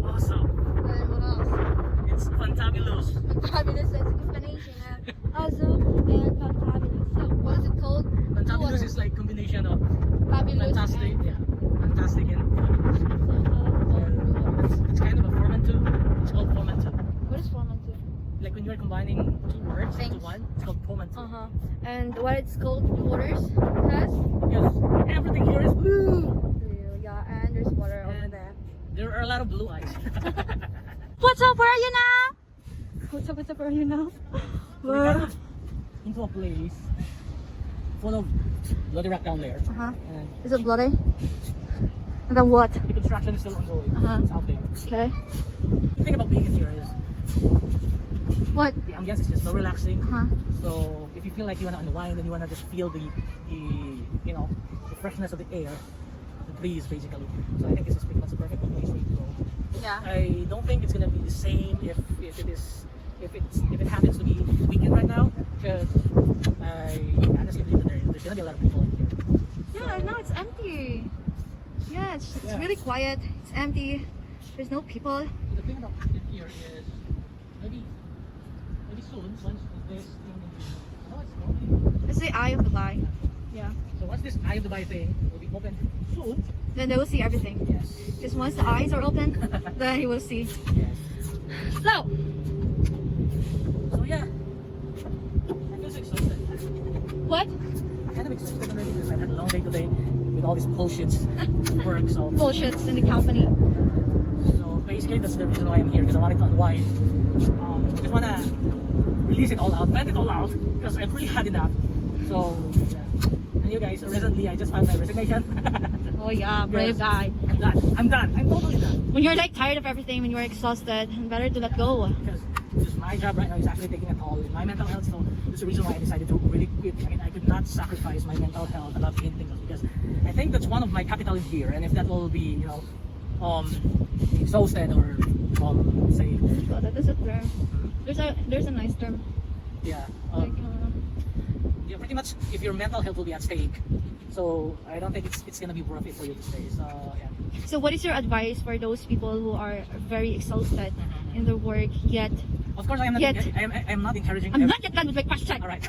awesome. And what else? It's fantabulous. Fantabulous is explanation. Awesome and fantabulous. So what is it called? Fantabulous is like combination of Fabulous fantastic, and yeah, fantastic and fabulous. It's kind of a portmanteau. It's called portmanteau. what is formative? Like when you're combining two words into Things. one, it's called portmanteau. And what it's called blue waters? Because Because everything here is blue. blue, yeah, and there's water over And there. there are a lot of blue eyes. What's up? Where are you now? What's up? Where are you now? We kind of into a place full of bloody rock down there. And Is it bloody? And then what? the construction is still ongoing. It's out there. Okay. The thing about being in here is What? the ambience is just so relaxing. Uh-huh. So if you feel like you want to unwind and you want to just feel the you know, the freshness of the air, the breeze basically. So I think this is pretty much the perfect place for you to go. Yeah. I don't think it's gonna be the same if it happens to be weekend right now, because I honestly believe that there's gonna be a lot of people in here. Yeah, no, it's empty. Yeah, it's Yeah. really quiet. It's empty. There's no people. The thing about in here is maybe soon once this thing It's the eye of the eye. Yeah. so once this Eye of Dubai thing will be open soon. Then they will see everything. Yes. Because once the eyes are open, then you will see. Yes. So, So yeah. I feel so exhausted. what? I'm kind of exhausted already because I had a long day today with all these bullshits work. So Bullshits in the company. basically that's the reason why I'm here, because I wanted to unwind. I just wanna release it all out, vent it all out, because I've really had enough. So yeah. And you guys, recently I just filed my resignation. Oh yeah, brave Yes. guy. I'm done. I'm done. I'm totally done. When you're like tired of everything, when you're exhausted, better to let go. Because my job right now is actually taking a toll with my mental health. So that's the reason why I decided to really quit. I mean, I could not sacrifice my mental health about anything else, because I think that's one of my capital in here. And if that will be, you know, exhausted or say, So that is a term. There's a nice term. yeah, Like, yeah, pretty much if your mental health will be at stake. So I don't think it's gonna be worth it for you to stay. So yeah. so what is your advice for those people who are very exhausted in their work yet Of course, I am not. Yet. I am not encouraging. I'm not yet done with my question. All right.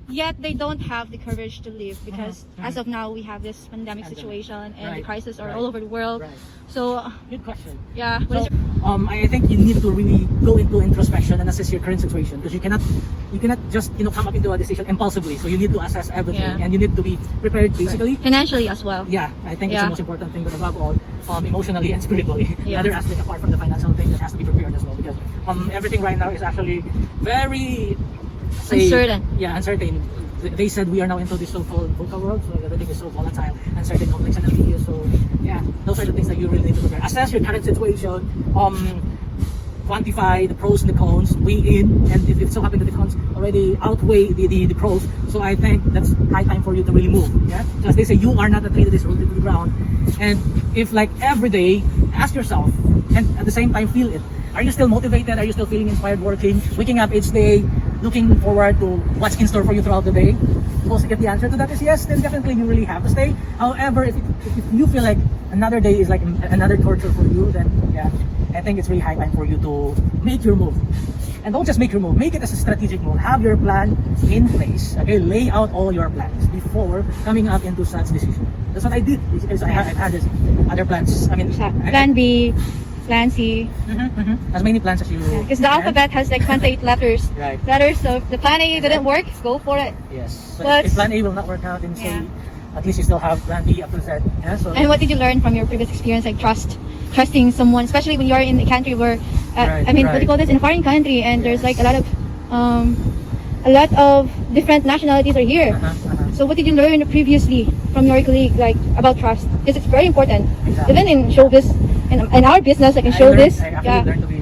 Yet they don't have the courage to leave because as of now we have this pandemic Pandemic. situation and the Right. crises are Right. all over the world. Right. So Good question. yeah, what So, is your, I think you need to really go into introspection and assess your current situation, because you cannot just come up into a decision impulsively. So you need to assess everything, Yeah. and you need to be prepared basically. financially as well. Yeah, I think it's Yeah. the most important thing, but above all, emotionally and spiritually. The Yeah. other aspect apart from the financial thing that has to be prepared as well, because everything right now is actually very Uncertain. Yeah, uncertain. They said we are now into this so-called VUCA world, so everything is so volatile, uncertain, complex, and ambiguous. So yeah, those are the things that you really need to prepare. Assess your current situation, quantify the pros and the cons, weigh in, and if it so happens that the cons already outweigh the pros, so I think that's high time for you to really move. Yeah, so as they say, you are not a tree that is rooted to the ground. And if like every day, ask yourself, and at the same time feel it. Are you still motivated? Are you still feeling inspired working? Waking up each day, looking forward to what's in store for you throughout the day? Suppose if the answer to that is yes, then definitely you really have to stay. However, if you feel like another day is like another torture for you, then yeah, I think it's really high time for you to make your move. And don't just make your move, make it as a strategic move. Have your plan in place. Okay, lay out all your plans before coming up into such decision. That's what I did. Basically, so I've had this other plans. I mean, Plan B, Plan C. as many plans as you Because the can. alphabet has like 28 letters. Right. Letters. So if the Plan A didn't work, go for it. Yes. So But- if plan A will not work out, then say, Yeah. at least you still have plan B up to Z. Yeah, so And what did you learn from your previous experience, like trusting someone, especially when you are in a country where, Right, I mean, what do you call this, in a foreign country, and there's like a lot of different nationalities are here. So what did you learn previously from your colleague, like about trust? Because it's very important. Exactly. Even in showbiz, in our business, like in I showbiz, actually learned to be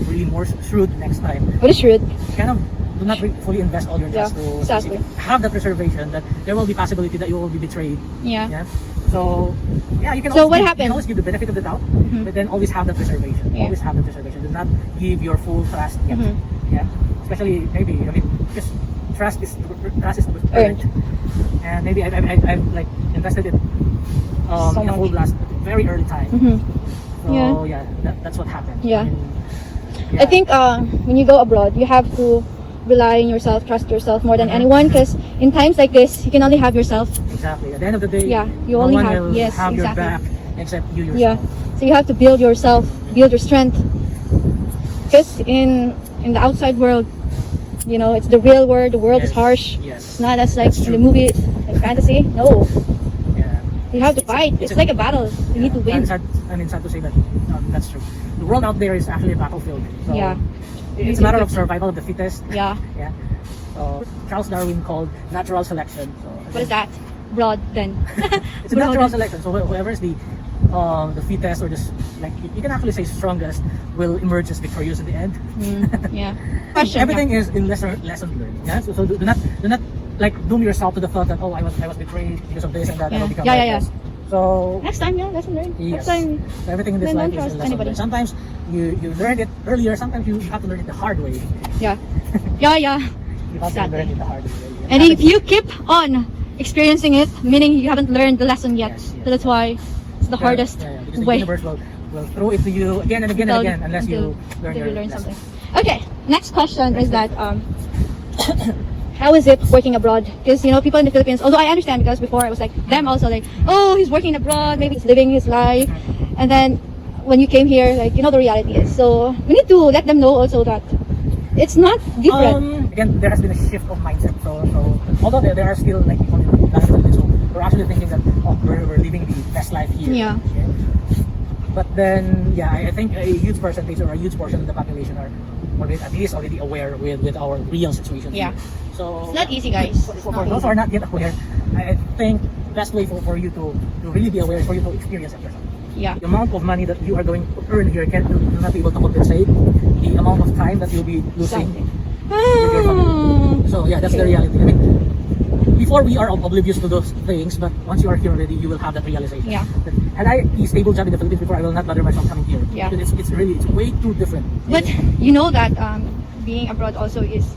really more shrewd next time. what is shrewd? Kind of do not fully invest all your trust Yeah, to exactly. have that reservation that there will be possibility that you will be betrayed. Yeah. Yeah. So yeah, you can So always what give, you happened? can always give the benefit of the doubt, but then always have that reservation. Yeah. Always have that reservation. Do not give your full trust yet. Mm-hmm. Yeah. Especially maybe because trust is Earned. earned. And maybe I've like invested it in a So full much. blast very early time. So yeah, that's what happened. Yeah. Yeah. I think when you go abroad, you have to rely on yourself, trust yourself more than anyone. Because in times like this, you can only have yourself. Exactly. At the end of the day, Yeah, you no only one have- will yes, have your exactly. back except you Yeah. yourself. So you have to build yourself, build your strength. Because in the outside world, you know, it's the real world. The world is Yes, harsh. yes. It's not as like That's in the true. movies, like fantasy. No, Yeah. you have to fight. It's like a battle. You need to win. Sad to say that that's true. The world out there is actually a battlefield. So Yeah. it's a matter of survival of the fittest. Yeah. Yeah. So Charles Darwin called natural selection. So What is that? Broad then. it's a natural selection. So whoever is the fittest or just like you can actually say strongest will emerge as victorious in the end. Yeah. Question. Everything is in lesson learned. Yeah. So do not like doom yourself to the thought that oh I was betrayed because of this and that. I will become Yeah, like yeah, this. So Next time, yeah, lesson learned. yes. Next time, So everything in this then life don't is trust a lesson anybody. learned. Sometimes you learn it earlier. Sometimes you have to learn it the hard way. yeah. Yeah, yeah. You have to learn it the hard way. And if you keep on experiencing it, meaning you haven't learned the lesson yet. Yes, yes. So that's why it's the hardest because the way. universe will throw it to you again and again and again unless you learn until your you learn lesson. something. Okay, next question is that how is it working abroad? Because you know people in the Philippines, although I understand because before I was like them also like, oh, he's working abroad, maybe he's living his life, and then when you came here, like you know the reality is. So we need to let them know also that it's not different. Again, there has been a shift of mindset. So although there are still like people in the Philippines who we're actually thinking that oh we're living the best life here. Yeah. Okay? But then yeah, I think a huge percentage or a huge portion of the population are already, at least already aware with our real situation. Yeah. Here. So It's not easy, guys. For It's those not who easy. are not yet aware, I think best way for you to really be aware is for you to experience it yourself. Yeah. The amount of money that you are going to earn here will not be able to compensate the amount of time that you'll be losing. Exactly. with your family. So yeah, that's the reality. I mean, before we are oblivious to those things, but once you are here already, you will have that realization. Yeah. That had I a stable job in the Philippines before, I will not bother myself coming here. Yeah. Because it's way too different. But you know that being abroad also is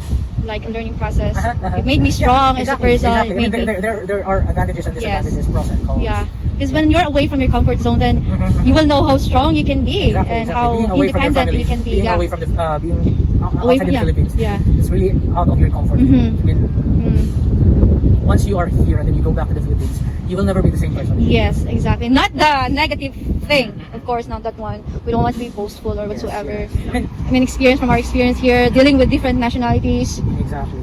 like a learning process. Uh-huh. It made me strong as a person. Exactly. It I mean, made me- there are advantages and disadvantages, pros and cons. Yeah, because when you're away from your comfort zone, then Mhm. you will know how strong you can be Exactly, and exactly. how Being away from your independent family, you can be. being Yeah. away from the being Away outside from- the yeah, Philippines, yeah. it's really out of your comfort. Mhm. I mean, Mm. once you are here and then you go back to the Philippines, you will never be the same person. Yes, exactly. Not the negative thing, of course, not that one. We don't want to be boastful or whatsoever. Yes. I mean, experience from our experience here, dealing with different nationalities, Exactly.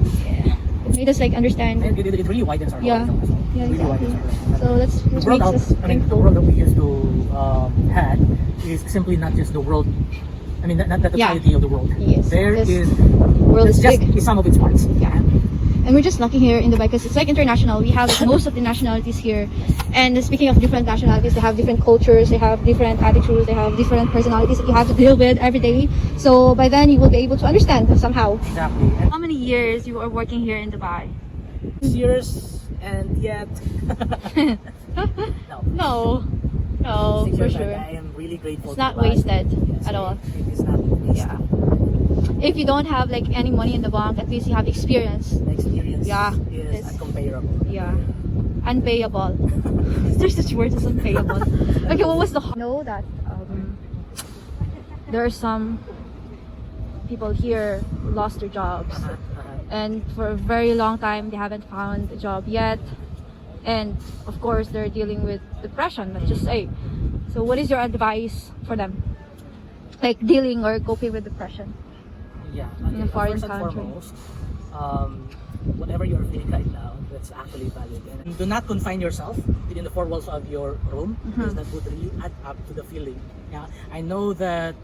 it made us like understand. And it really widens our Yeah. horizon as well. Yeah, It really exactly. widens our horizon. So that's The what world makes out, us I mean, the thankful. world that we used to had is simply not just the world. I mean, not the Yeah. totality of the world. Yes, There this is world it's is just big. is some of its parts. Yeah. And we're just lucky here in Dubai because it's like international. We have like, most of the nationalities here. And speaking of different nationalities, they have different cultures, they have different attitudes, they have different personalities that you have to deal with every day. So by then you will be able to understand somehow. Exactly. And How many years you are working here in Dubai? years and yet no. No. No, 6 for years, sure. I am really grateful. It's to not God. wasted Yes, at all. It is not wasted. Yeah. If you don't have like any money in the bank, at least you have experience. The experience Yeah, is it's- uncomparable. Yeah. Unpayable. There's such word as unpayable. Okay, what was the know that there are some people here who lost their jobs and for a very long time they haven't found a job yet, and of course they're dealing with depression, let's just say. So what is your advice for them, like dealing or coping with depression? Yeah. In a foreign First and country. foremost, whatever you're feeling right now, that's actually valid. And do not confine yourself within the four walls of your room, because that would really add up to the feeling. Yeah, I know that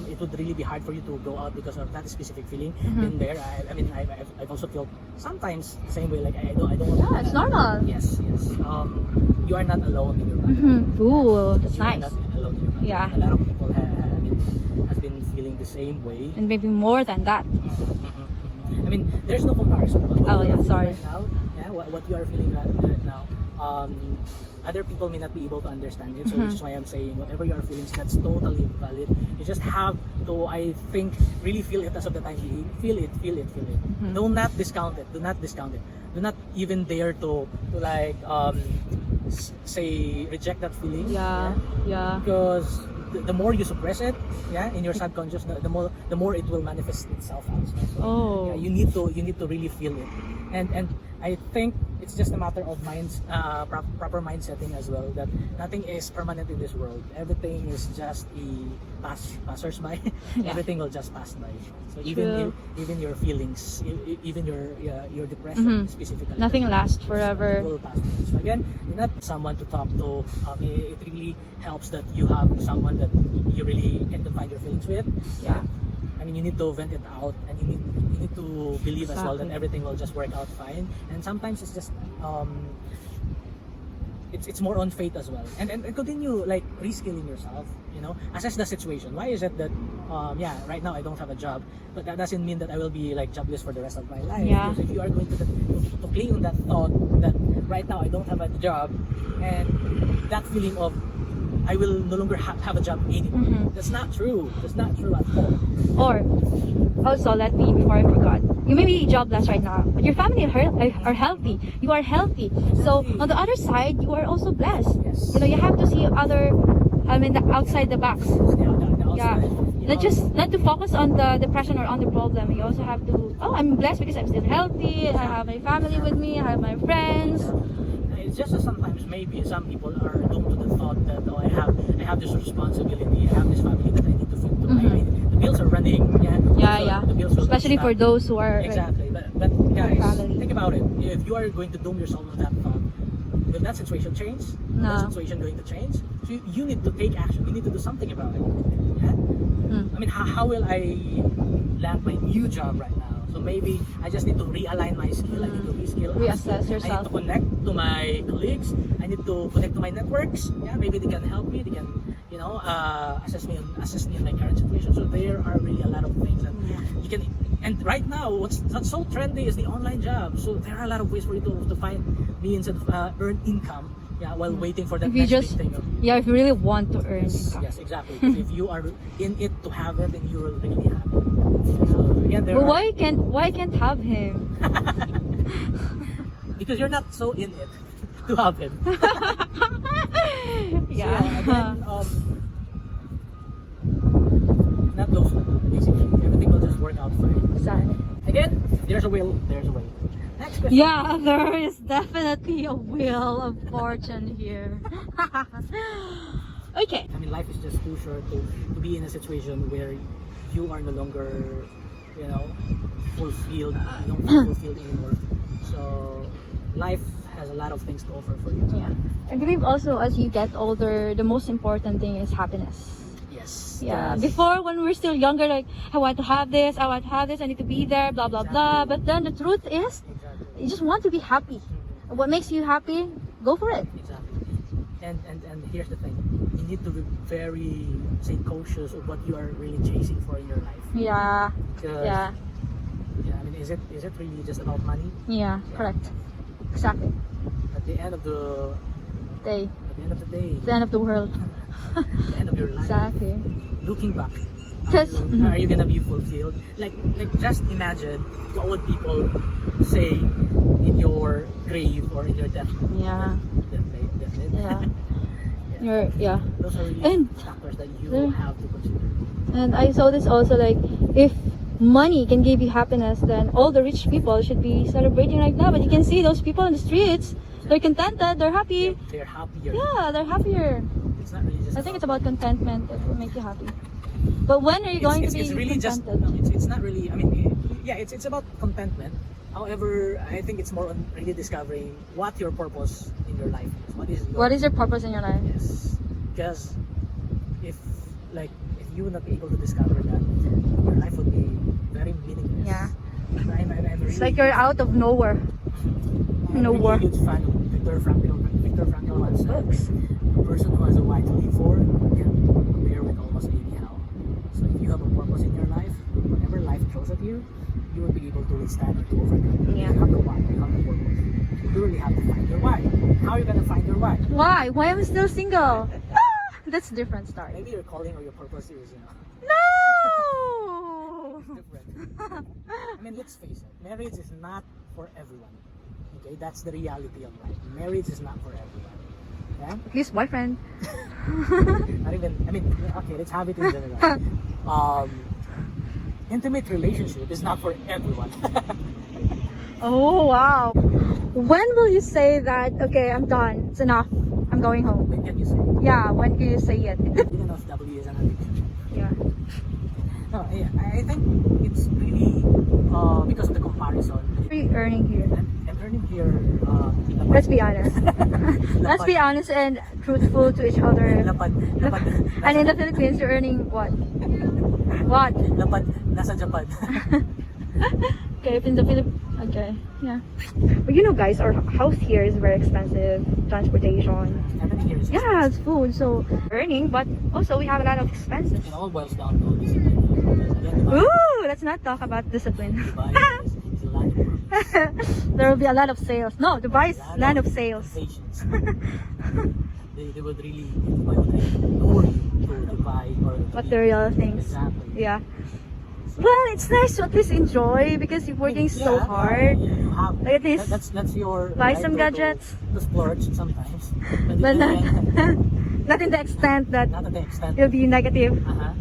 it would really be hard for you to go out because of that specific feeling. Been there. I mean, I've also felt sometimes the same way. Like I don't. Yeah, it's normal. Yes, yes. You are not alone in your life. Ooh, that's You are nice. not alone in your life. Yeah. A lot of people have been feeling the same way. And maybe more than that. I mean, there's no comparison. What Oh, you yeah, are feeling sorry. Right now, yeah, what you are feeling right now, other people may not be able to understand it. So which is why I'm saying whatever you are feeling, that's totally valid. You just have to, I think, really feel it as of the time. Feel it. Do not discount it. Do not discount it. Do not even dare to like say reject that feeling. Yeah. Because the more you suppress it, yeah, in your subconscious, the more it will manifest itself out. So, Oh. yeah, you need to really feel it, and I think it's just a matter of proper mind setting as well. That nothing is permanent in this world. Everything is just passersby. Yeah. Everything will just pass by. So True. even your feelings, even your depression specifically, Nothing lasts it forever. will pass by. So again, you're not someone to talk to. It really helps that you have someone that you really can confide your feelings with. Yeah. I mean, you need to vent it out, and you need to believe as well that Exactly. everything will just work out fine. And sometimes it's just it's more on faith as well, and continue like reskilling yourself. You know, assess the situation. Why is it that yeah, right now I don't have a job, but that doesn't mean that I will be like jobless for the rest of my life. Yeah. Because if you are going to cling on that thought that right now I don't have a job, and that feeling of I will no longer have a job anymore. Mhm. That's not true. That's not true at all. Or also, let me, before I forgot, you may be jobless right now, but your family are healthy. You are healthy. So on the other side, you are also blessed. Yes. You know, you have to see the outside the box. Yeah. Not to focus on the depression or on the problem. You also have to, oh, I'm blessed because I'm still healthy. I have my family with me. I have my friends. It's just that sometimes maybe some people are doomed to the thought that I have this responsibility, I have this family that I need to feed to. The bills are running. Yeah. The bills will not Especially for stop. those who are Exactly. But guys, family. think about it. If you are going to doom yourself with that thought, will that situation change? No. That situation going to change? So you need to take action. You need to do something about it. Yeah? Mm. I mean, how will I land my new job right now? So maybe I just need to realign my skill. I need to reskill. Reassess I yourself. need to connect to my colleagues. I need to connect to my networks. Yeah, maybe they can help me. They can, assess me in my current situation. So there are really a lot of things that you can. And right now, that's so trendy is the online job. So there are a lot of ways for you to find means of earn income. Yeah, while waiting for that If you next just, big thing. yeah, if you really want to earn income. Yes, exactly. Because if you are in it to have it, then you will really have it. So again, there But are, why can't have him? because you're not so in it to have him. So, Yeah. again, not those basically. Everything will just work out fine. Exactly. Again, there's a will, there's a way. Next question. Yeah, there is definitely a wheel of fortune here. Okay. I mean, life is just too short to be in a situation where you are no longer, fulfilled. You don't feel fulfilled anymore. So, life has a lot of things to offer for you. Yeah. I believe also as you get older, the most important thing is happiness. Yes. Yeah. Yes. Before, when we're still younger, like, I want to have this, I need to be there, blah, blah, blah. Exactly. But then the truth is, Exactly. you just want to be happy. What makes you happy, go for it. Exactly. And here's the thing. You need to be very, cautious of what you are really chasing for in your life. Yeah. 'Cause, Yeah. I mean, is it really just about money? Yeah. Correct. Exactly. At the end of the Day. day, The end of the world. at the end of your life, Exactly. looking back, Yes. are you gonna be fulfilled? Like just imagine what would people say in your grave or in your death. Yeah. Deathbed. Yeah. Yeah. Those are really And- factors that you Yeah. have to consider. And I saw this also, like, if money can give you happiness, then all the rich people should be celebrating right now. But you can see those people in the streets, they're contented, they're happy. They're happier. Yeah, they're happier. It's not really just. I think it's about contentment that will make you happy. But when are you going to be It's really just. contented? No, it's not really. I mean, yeah, it's about contentment. However, I think it's more on really discovering what your purpose in your life is. What is your purpose in your life? Yes, because if you would not be able to discover that, your life would be very meaningless. Yeah. I'm really, It's like you're out of nowhere. I'm no really work. a huge fan of Viktor Frankl. Viktor Frankl once said, Books. "A person who has a why to live for can compare with almost any how." So if you have a purpose in your life, whenever life throws at you, you will be able to withstand it, to overcome it. Yeah. You have the why, you have the purpose. You really have to find your why. How are you gonna find your why? Why? Why am I still single? That's a different story. Maybe your calling or your purpose is, No! different. I mean, let's face it. Marriage is not for everyone. Okay, that's the reality of life. Marriage is not for everyone. Yeah? At least boyfriend. Not even, I mean, okay, let's have it in general. Intimate relationship is not for everyone. Oh wow. When will you say that, okay, I'm done, it's enough, I'm going home? When can you say? Yeah, when can you say it? Even if W is an addiction. Yeah. No, I think it's really because of the comparison. What are you earning here? I'm earning here. Let's be honest. Let's be honest and truthful to each other. Lapad, And in the Philippines, you're earning what? What? lapad, nasa Japan. Okay, if in the Philippines, okay, yeah. But you know, guys, our house here is very expensive. Transportation. Everything here is Yeah, it's food. So earning, but also we have a lot of expenses. It all boils down to discipline. Again, Dubai, Ooh, let's not talk about discipline. Dubai is a land of There will be a lot of sales. No, Dubai is land of sales. patience. They would really, why would I lure you to Dubai or to Material things. Exactly. Yeah. Well, it's nice to at least enjoy because you're working so Yeah, hard. You have, Like at least that's your buy right some to gadgets. to splurge sometimes. But not, Again, not in the extent that not to the extent. you'll be negative. Uh-huh.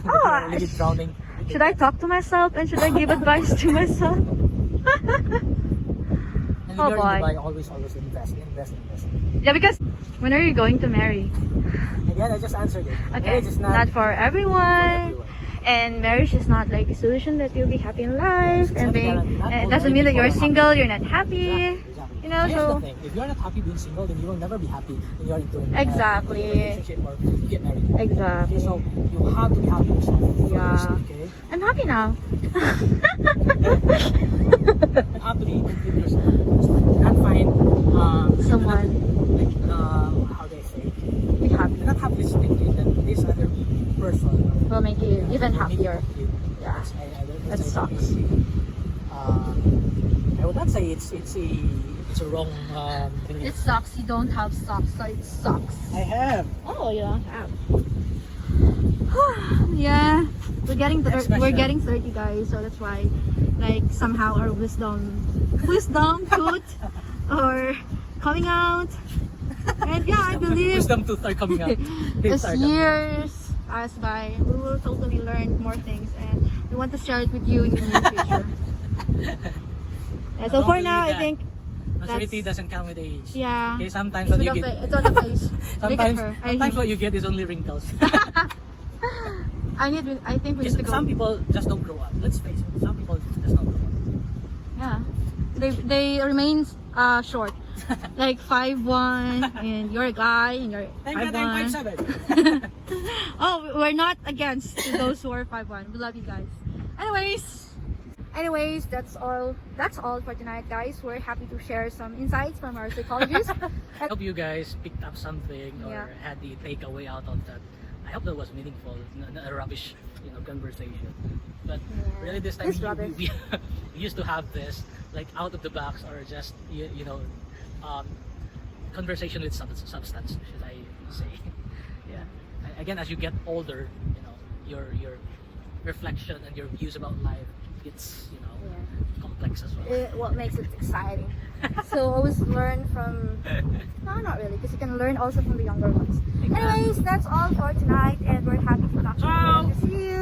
Oh, You're really drowning. Should I talk to myself and should I give advice to myself? And if Oh, you're boy. in Dubai, always invest. Yeah, because when are you going to marry? Again, I just answered it. Okay, Marriage is not for for everyone. everyone. And marriage is not like a solution that you'll be happy in life. It's And not being, guaranteed. Not and it all doesn't mean that you're people are single, you're not happy. Exactly. You know, Here's so the thing. If you're not happy being single, then you will never be happy when you're into Exactly. a relationship or you get married. Okay, exactly. so you have to be happy yourself Yeah. first, okay? I'm happy now. You have to be complete yourself first. Not find Someone. like how do I say? Be happy. Not have this thinking that this other person Will make you even will make you happier. complete. Yeah. That That sucks. I would not say it's a wrong It sucks. You don't have socks, so it sucks. I have. Oh, you don't have. Yeah, Next question. we're getting 30, guys, so that's why, like, somehow our wisdom tooth or coming out. And yeah, I believe Wisdom tooth are coming out. as years pass by, we will totally learn more things, and we want to share it with you in the near future. Yeah, so for now, I think Maturity doesn't come with age. yeah. Okay, sometimes what you get, It's on the face. Look at sometimes, her. sometimes what you get is only wrinkles. I think we need to go. Some people just don't grow up. Let's face it. Some people just don't grow up. Yeah, they remain short, like 5'1", and you're a guy, and you're Thank God I'm 5'1". 5'7". Oh, we're not against those who are 5'1". We love you guys. Anyways, that's all for tonight, guys. We're happy to share some insights from our psychologists. I hope you guys picked up something or Yeah. had the takeaway out of that. I hope that was meaningful, not a rubbish, conversation. But Yeah. really, this time It's rubbish. we used to have this like out of the box or just conversation with substance, should I say? Yeah. Again, as you get older, your reflection and your views about life gets complex as well. What makes it exciting. So always learn from, no, not really, because you can learn also from the younger ones. Anyways, that's all for tonight, and we're happy to talk to you. See you.